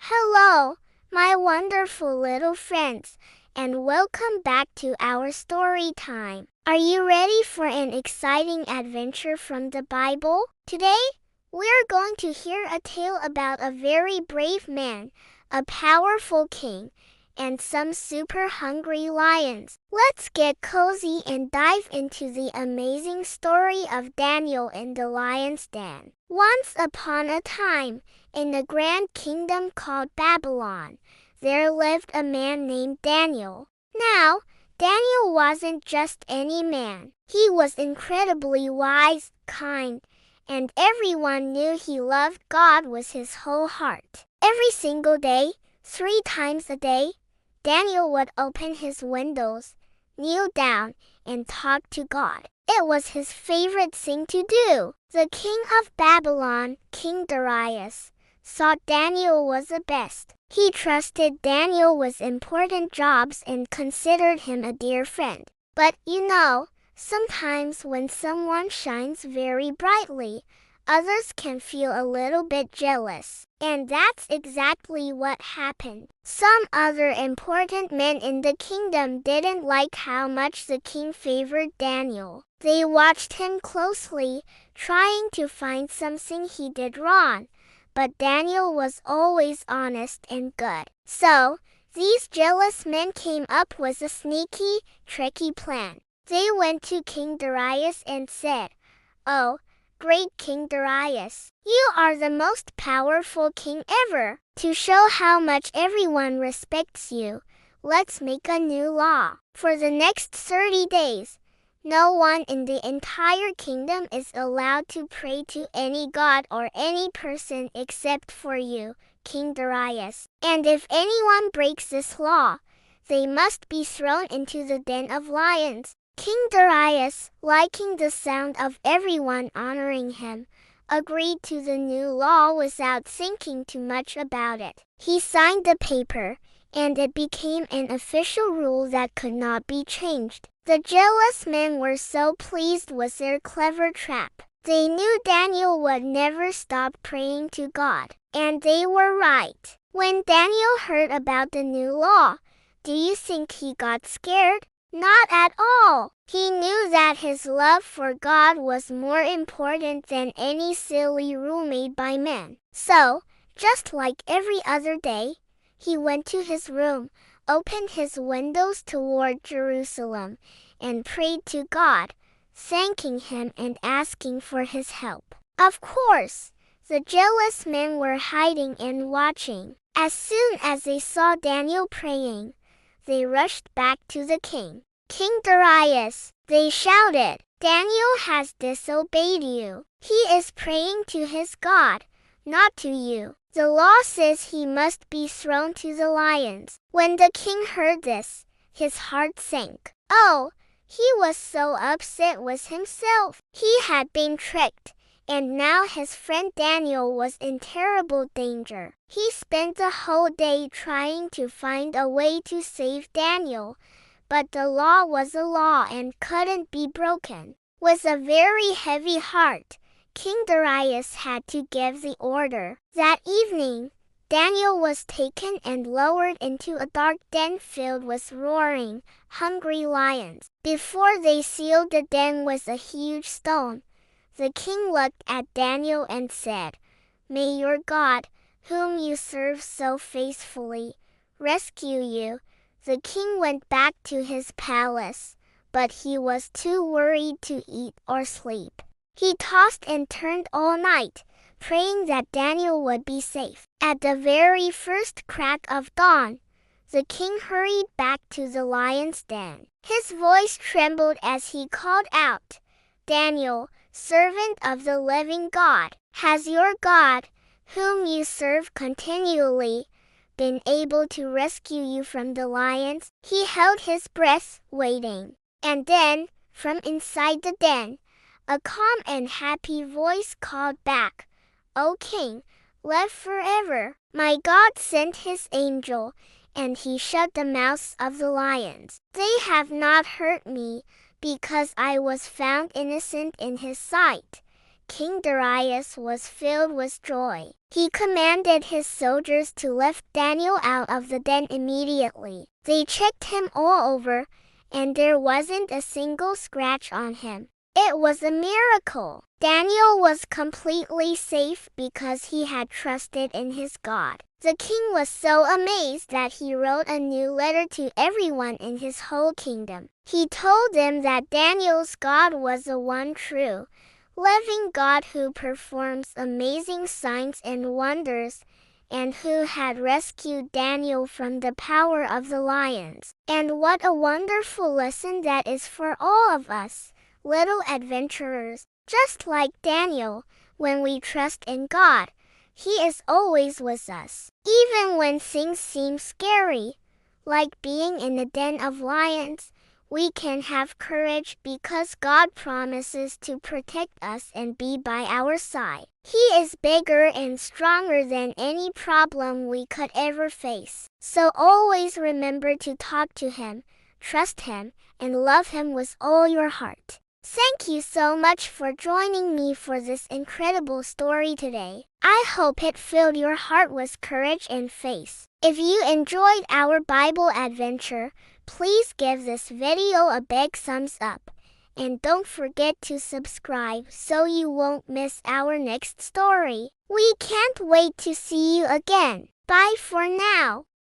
Hello, my wonderful little friends, and welcome back to our story time. Are you ready for an exciting adventure from the Bible? Today, we're going to hear a tale about a very brave man, a powerful king, and some super hungry lions. Let's get cozy and dive into the amazing story of Daniel in the lion's den. Once upon a time, in a grand kingdom called Babylon, there lived a man named Daniel. Now, Daniel wasn't just any man. He was incredibly wise, kind, and everyone knew he loved God with his whole heart. Every single day, 3 times a day, Daniel would open his windows, kneel down, and talk to God. It was his favorite thing to do. The king of Babylon, King Darius, thought Daniel was the best. He trusted Daniel with important jobs and considered him a dear friend. But sometimes when someone shines very brightly, others can feel a little bit jealous. And that's exactly what happened. Some other important men in the kingdom didn't like how much the king favored Daniel. They watched him closely, trying to find something he did wrong. But Daniel was always honest and good. So, these jealous men came up with a sneaky, tricky plan. They went to King Darius and said, "Oh, great King Darius, you are the most powerful king ever. To show how much everyone respects you, let's make a new law. For the next 30 days, no one in the entire kingdom is allowed to pray to any god or any person except for you, King Darius. And if anyone breaks this law, they must be thrown into the den of lions." King Darius, liking the sound of everyone honoring him, agreed to the new law without thinking too much about it. He signed the paper, and it became an official rule that could not be changed. The jealous men were so pleased with their clever trap. They knew Daniel would never stop praying to God. And they were right. When Daniel heard about the new law, do you think he got scared? Not at all. He knew that his love for God was more important than any silly rule made by men. So, just like every other day, he went to his room, opened his windows toward Jerusalem, and prayed to God, thanking him and asking for his help. Of course, the jealous men were hiding and watching. As soon as they saw Daniel praying, they rushed back to the king. "King Darius," they shouted, "Daniel has disobeyed you. He is praying to his God, not to you. The law says he must be thrown to the lions." When the king heard this, his heart sank. Oh, he was so upset with himself. He had been tricked, and now his friend Daniel was in terrible danger. He spent the whole day trying to find a way to save Daniel, but the law was a law and couldn't be broken. With a very heavy heart, King Darius had to give the order. That evening, Daniel was taken and lowered into a dark den filled with roaring, hungry lions. Before they sealed the den with a huge stone, the king looked at Daniel and said, "May your God, whom you serve so faithfully, rescue you." The king went back to his palace, but he was too worried to eat or sleep. He tossed and turned all night, praying that Daniel would be safe. At the very first crack of dawn, the king hurried back to the lion's den. His voice trembled as he called out, "Daniel, servant of the living God, has your God, whom you serve continually, been able to rescue you from the lions?" He held his breath, waiting. And then, from inside the den, a calm and happy voice called back, "O king, live forever. My God sent his angel, and he shut the mouths of the lions. They have not hurt me, because I was found innocent in his sight." King Darius was filled with joy. He commanded his soldiers to lift Daniel out of the den immediately. They checked him all over, and there wasn't a single scratch on him. It was a miracle. Daniel was completely safe because he had trusted in his God. The king was so amazed that he wrote a new letter to everyone in his whole kingdom. He told them that Daniel's God was the one true, living God who performs amazing signs and wonders, and who had rescued Daniel from the power of the lions. And what a wonderful lesson that is for all of us, little adventurers. Just like Daniel, when we trust in God, He is always with us. Even when things seem scary, like being in the den of lions, we can have courage because God promises to protect us and be by our side. He is bigger and stronger than any problem we could ever face. So always remember to talk to Him, trust Him, and love Him with all your heart. Thank you so much for joining me for this incredible story today. I hope it filled your heart with courage and faith. If you enjoyed our Bible adventure, please give this video a big thumbs up. And don't forget to subscribe so you won't miss our next story. We can't wait to see you again. Bye for now.